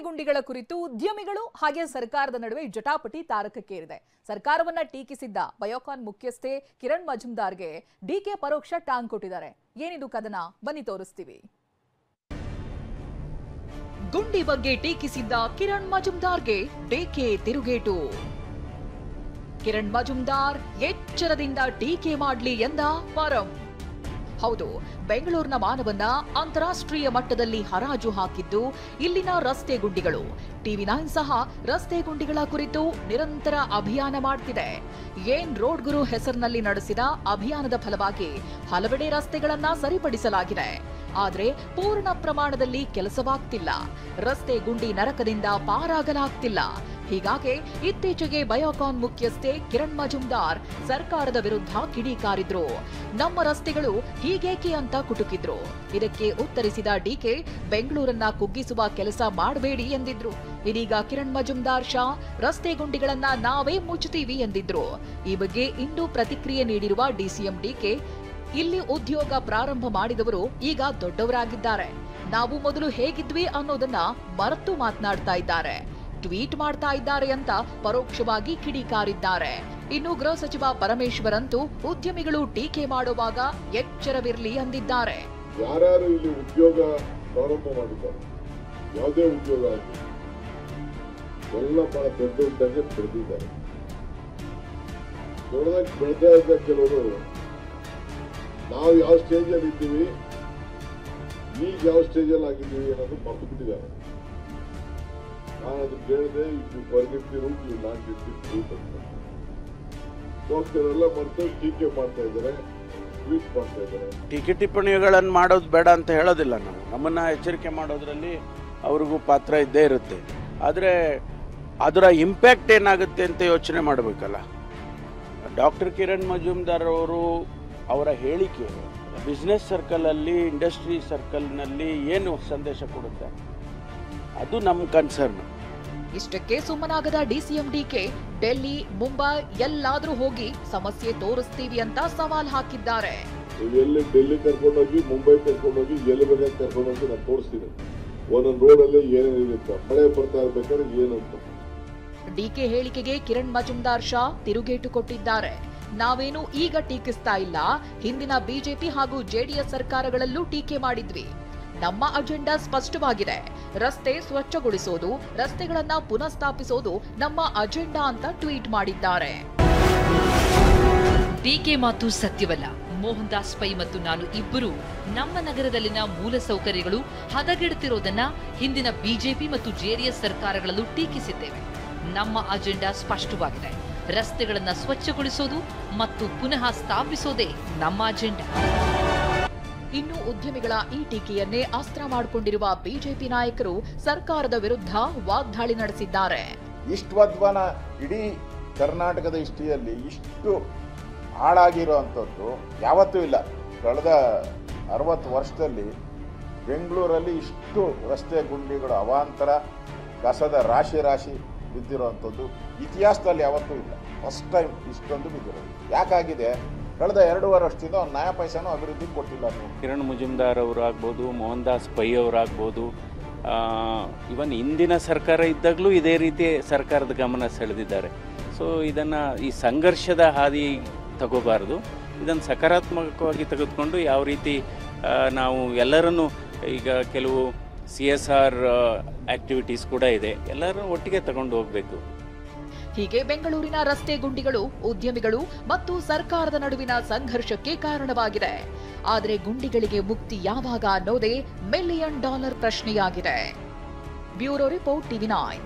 ಗುಂಡಿಗಳ ಕುರಿತು ಉದ್ಯಮಿಗಳು ಹಾಗೆ ಸರ್ಕಾರದ ನಡುವೆ ಜಟಾಪಟಿ ತಾರಕಕ್ಕೇರಿದೆ. ಸರ್ಕಾರವನ್ನ ಟೀಕಿಸಿದ್ದ ಬಯೋಕಾನ್ ಮುಖ್ಯಸ್ಥೆ ಕಿರಣ್ ಮಜುಮ್ದಾರ್ಗೆ ಡಿಕೆ ಪರೋಕ್ಷ ಟಾಂಗ್ ಕೊಟ್ಟಿದ್ದಾರೆ. ಏನಿದು ಕದನ, ಬನ್ನಿ ತೋರಿಸ್ತೀವಿ. ಗುಂಡಿ ಬಗ್ಗೆ ಟೀಕಿಸಿದ್ದ ಕಿರಣ್ ಮಜುಮ್ದಾರ್ಗೆ ಡಿಕೆ ತಿರುಗೇಟು. ಕಿರಣ್ ಮಜುಮ್ದಾರ್ ಎಚ್ಚರದಿಂದ ಟೀಕೆ ಮಾಡ್ಲಿ ಎಂದ ಪರಂ. ಹೌದು, ಬೆಂಗಳೂರಿನ ಮಾನವನ್ನ ಅಂತಾರಾಷ್ಟ್ರೀಯ ಮಟ್ಟದಲ್ಲಿ ಹರಾಜು ಹಾಕಿದ್ದು ಇಲ್ಲಿನ ರಸ್ತೆ ಗುಂಡಿಗಳು. TV9 ಸಹ ರಸ್ತೆ ಗುಂಡಿಗಳ ಕುರಿತು ನಿರಂತರ ಅಭಿಯಾನ ಮಾಡ್ತಿದೆ. ಏನ್ ರೋಡ್ ಗುರು ಹೆಸರಿನಲ್ಲಿ ನಡೆಸಿದ ಅಭಿಯಾನದ ಫಲವಾಗಿ ಹಲವೆಡೆ ರಸ್ತೆಗಳನ್ನ ಸರಿಪಡಿಸಲಾಗಿದೆ. ಆದ್ರೆ ಪೂರ್ಣ ಪ್ರಮಾಣದಲ್ಲಿ ಕೆಲಸವಾಗ್ತಿಲ್ಲ. ರಸ್ತೆ ಗುಂಡಿ ನರಕದಿಂದ ಪಾರಾಗಲಾಗ್ತಿಲ್ಲ. ಹೀಗಾಗಿ ಇತ್ತೀಚೆಗೆ ಬಯೋಕಾನ್ ಮುಖ್ಯಸ್ಥೆ ಕಿರಣ್ ಮಜುಮ್ದಾರ್ ಸರ್ಕಾರದ ವಿರುದ್ಧ ಕಿಡಿಕಾರಿದ್ರು. ನಮ್ಮ ರಸ್ತೆಗಳು ಹೀಗೇಕೆ ಅಂತ ಕುಟುಕಿದ್ರು. ಇದಕ್ಕೆ ಉತ್ತರಿಸಿದ ಡಿಕೆ ಬೆಂಗಳೂರನ್ನ ಕುಗ್ಗಿಸುವ ಕೆಲಸ ಮಾಡಬೇಡಿ ಎಂದಿದ್ರು. ಇದೀಗ ಕಿರಣ್ ಮಜುಮ್ದಾರ್ ಶಾ ರಸ್ತೆ ಗುಂಡಿಗಳನ್ನ ನಾವೇ ಮುಚ್ಚುತ್ತೀವಿ ಎಂದಿದ್ರು. ಈ ಬಗ್ಗೆ ಇಂದು ಪ್ರತಿಕ್ರಿಯೆ ನೀಡಿರುವ ಡಿಸಿಎಂ ಡಿಕೆ, ಇಲ್ಲಿ ಉದ್ಯೋಗ ಪ್ರಾರಂಭ ಮಾಡಿದವರು ಈಗ ದೊಡ್ಡವರಾಗಿದ್ದಾರೆ. ನಾವು ಮೊದಲು ಹೇಗಿದ್ವಿ ಅನ್ನೋದನ್ನ ಮರೆತು ಮಾತನಾಡ್ತಾ ಇದ್ದಾರೆ, ಟ್ವೀಟ್ ಮಾಡ್ತಾ ಇದ್ದಾರೆ ಅಂತ ಪರೋಕ್ಷವಾಗಿ ಕಿಡಿಕಾರಿದ್ದಾರೆ. ಇನ್ನು ಗೃಹ ಸಚಿವ ಪರಮೇಶ್ವರ್ ಅಂತೂ ಉದ್ಯಮಿಗಳು ಟೀಕೆ ಮಾಡುವಾಗ ಎಚ್ಚರವಿರಲಿ ಅಂದಿದ್ದಾರೆ. ಯಾರು ಇಲ್ಲಿ ಉದ್ಯೋಗ ಪ್ರಾರಂಭ ಮಾಡಿದ್ದಾರೆ, ಯಾವುದೇ ಉದ್ಯೋಗ ಆಗಲಿ ಎಲ್ಲ ಬಹಳ ದೊಡ್ಡದಾಗಿ ಬೆಳೆದಿದ್ದಾರೆ. ದೊಡ್ಡದಾಗಿ ಬೆಳೆದ ಇದ್ದ ಕೆಲವರು ನಾವು ಯಾವ ಸ್ಟೇಜಲ್ಲಿ ಇದ್ದೀವಿ, ಈಗ ಯಾವ ಸ್ಟೇಜಲ್ಲಿ ಆಗಿದ್ದೀವಿ ಅನ್ನೋದು ಮರೆತು ಬಿಟ್ಟಿದ್ದಾರೆ. ನಾನು ಅದು ಕೇಳಿದೆ, ಇದು ಬರ್ಗಿರ್ತಿರು ನೀವು ನಾಟ್ ಇರ್ತಿರು ಹೋಗ್ತಿರಲ್ಲ ಮರೆತು ಟೀಕೆ ಮಾಡ್ತಾ ಇದ್ದಾರೆ, ಟ್ವೀಟ್ ಮಾಡ್ತಾ ಇದ್ದಾರೆ. ಟೀಕೆ ಟಿಪ್ಪಣಿಗಳನ್ನು ಮಾಡೋದು ಬೇಡ ಅಂತ ಹೇಳೋದಿಲ್ಲ. ನಾವು ನಮ್ಮನ್ನ ಎಚ್ಚರಿಕೆ ಮಾಡೋದ್ರಲ್ಲಿ ಅವ್ರಿಗೂ ಪಾತ್ರ ಇದ್ದೇ ಇರುತ್ತೆ. ಆದರೆ ಅದರ ಇಂಪ್ಯಾಕ್ಟ್ ಏನಾಗುತ್ತೆ ಅಂತ ಯೋಚನೆ ಮಾಡಬೇಕಲ್ಲ. ಡಾಕ್ಟರ್ ಕಿರಣ್ ಮಜುಮ್ದಾರ್ ಅವರು ಅವರ ಹೇಳಿಕೆ ಬಿಸ್ನೆಸ್ ಸರ್ಕಲಲ್ಲಿ, ಇಂಡಸ್ಟ್ರಿ ಸರ್ಕಲ್ನಲ್ಲಿ ಏನು ಸಂದೇಶ ಕೊಡುತ್ತೆ, ಅದು ನಮ್ಮ ಕನ್ಸರ್ನ್. ಇಷ್ಟಕ್ಕೆ ಸುಮ್ಮನಾಗದ ಡಿಸಿಎಂ ಡಿಕೆ ಡೆಲ್ಲಿ, ಮುಂಬೈ ಎಲ್ಲಾದ್ರೂ ಹೋಗಿ ಸಮಸ್ಯೆ ತೋರಿಸ್ತೀವಿ ಅಂತ ಸವಾಲ್ ಹಾಕಿದ್ದಾರೆ. ಎಲ್ಲಿ ಡೆಲ್ಲಿ ಕರ್ಕೊಂಡೋಗಿ, ಮುಂಬೈ ಕರ್ಕೊಂಡೋಗಿ, ಎಲ್ಲಿ ಬೇಕಾದ್ರೆ ಕರ್ಕೊಂಡೋಗಿ ನಾನು ತೋರಿಸ್ತೀನಿ. ಒಂದೊಂದು ರೋಡಲ್ಲಿ ಏನೇನಿರುತ್ತೆ, ಮಳೆ ಬರ್ತಾ ಇರ್ಬೇಕಾದ್ರೆ ಏನಂತ. ಡಿಕೆ ಹೇಳಿಕೆಗೆ ಕಿರಣ್ ಮಜುಮ್ದಾರ್ ಶಾ ತಿರುಗೇಟು ಕೊಟ್ಟಿದ್ದಾರೆ. ನಾವೇನು ಈಗ ಟೀಕಿಸ್ತಾ ಇಲ್ಲ, ಹಿಂದಿನ ಬಿಜೆಪಿ ಹಾಗೂ ಜೆಡಿಎಸ್ ಸರ್ಕಾರಗಳಲ್ಲೂ ಟೀಕೆ ಮಾಡಿದ್ವಿ. ನಮ್ಮ ಅಜೆಂಡಾ ಸ್ಪಷ್ಟವಾಗಿದೆ. ರಸ್ತೆ ಸ್ವಚ್ಛಗೊಳಿಸೋದು, ರಸ್ತೆಗಳನ್ನ ಪುನಃಸ್ಥಾಪಿಸೋದು ನಮ್ಮ ಅಜೆಂಡಾ ಅಂತ ಟ್ವೀಟ್ ಮಾಡಿದ್ದಾರೆ. ಡಿಕೆ ಮಾತು ಸತ್ಯವಲ್ಲ. ಮೋಹನ್ ದಾಸ್ ಪೈ ಮತ್ತು ನಾನು ಇಬ್ಬರು ನಮ್ಮ ನಗರದಲ್ಲಿನ ಮೂಲಸೌಕರ್ಯಗಳು ಹದಗೆಡುತ್ತಿರೋದನ್ನ ಹಿಂದಿನ ಬಿಜೆಪಿ ಮತ್ತು ಜೆಡಿಎಸ್ ಸರ್ಕಾರಗಳಲ್ಲೂ ಟೀಕಿಸಿದ್ದೇವೆ. ನಮ್ಮ ಅಜೆಂಡಾ ಸ್ಪಷ್ಟವಾಗಿದೆ. ರಸ್ತೆಗಳನ್ನ ಸ್ವಚ್ಛಗೊಳಿಸೋದು ಮತ್ತು ಪುನಃ ಸ್ಥಾಪಿಸೋದೇ ನಮ್ಮ ಅಜೆಂಡಾ. ಇನ್ನು ಉದ್ಯಮಿಗಳ ಈ ಟೀಕೆಯನ್ನೇ ಅಸ್ತ್ರ ಮಾಡಿಕೊಂಡಿರುವ ಬಿಜೆಪಿ ನಾಯಕರು ಸರ್ಕಾರದ ವಿರುದ್ಧ ವಾಗ್ದಾಳಿ ನಡೆಸಿದ್ದಾರೆ. ಇಷ್ಟವದ್ವನ ಇಡೀ ಕರ್ನಾಟಕದ ಹಿಸ್ಟ್ರಿಯಲ್ಲಿ ಇಷ್ಟು ಹಾಳಾಗಿರುವಂಥದ್ದು ಯಾವತ್ತೂ ಇಲ್ಲ. ಕಳೆದ 60 ವರ್ಷದಲ್ಲಿ ಬೆಂಗಳೂರಲ್ಲಿ ಇಷ್ಟು ರಸ್ತೆ ಗುಂಡಿಗಳು, ಅವಾಂತರ ಕಸದ ರಾಶಿ ರಾಶಿ ಬಿದ್ದಿರುವಂಥದ್ದು ಇತಿಹಾಸದಲ್ಲಿ ಯಾವತ್ತೂ ಇಲ್ಲ. ಫಸ್ಟ್ ಟೈಮ್ ಇಷ್ಟೊಂದು ಬಿದ್ದಿರೋದು. ಯಾಕಾಗಿದೆ? ಕಳೆದ 2.5 ವರ್ಷದಿಂದ ಒಂದು ನಯ ಪೈಸೆನೂ ಅಭಿವೃದ್ಧಿ ಕೊಟ್ಟಿಲ್ಲ. ಕಿರಣ್ ಮಜುಮ್ದಾರ್ ಅವರಾಗ್ಬೋದು, ಮೋಹನ್ ದಾಸ್ ಪೈ ಅವರಾಗ್ಬೋದು, ಇವನ್ ಹಿಂದಿನ ಸರ್ಕಾರ ಇದ್ದಾಗಲೂ ಇದೇ ರೀತಿ ಸರ್ಕಾರದ ಗಮನ ಸೆಳೆದಿದ್ದಾರೆ. ಸೊ ಇದನ್ನು ಈ ಸಂಘರ್ಷದ ಹಾದಿ ತಗೋಬಾರ್ದು. ಇದನ್ನು ಸಕಾರಾತ್ಮಕವಾಗಿ ತೆಗೆದುಕೊಂಡು ಯಾವ ರೀತಿ ನಾವು ಎಲ್ಲರನ್ನೂ, ಈಗ ಕೆಲವು CSR ಆಕ್ಟಿವಿಟೀಸ್ ಕೂಡ ಇದೆ, ಎಲ್ಲರೂ ಒಟ್ಟಿಗೆ ತಗೊಂಡು ಹೋಗಬೇಕು. ಹೀಗೆ ಬೆಂಗಳೂರಿನ ರಸ್ತೆ ಗುಂಡಿಗಳು ಉದ್ಯಮಿಗಳು ಮತ್ತು ಸರ್ಕಾರದ ನಡುವಿನ ಸಂಘರ್ಷಕ್ಕೆ ಕಾರಣವಾಗಿದೆ. ಆದರೆ ಗುಂಡಿಗಳಿಗೆ ಮುಕ್ತಿ ಯಾವಾಗ ಅನ್ನೋದೇ $1 ಮಿಲಿಯನ್ ಪ್ರಶ್ನೆಯಾಗಿದೆ. Bureau report TV9.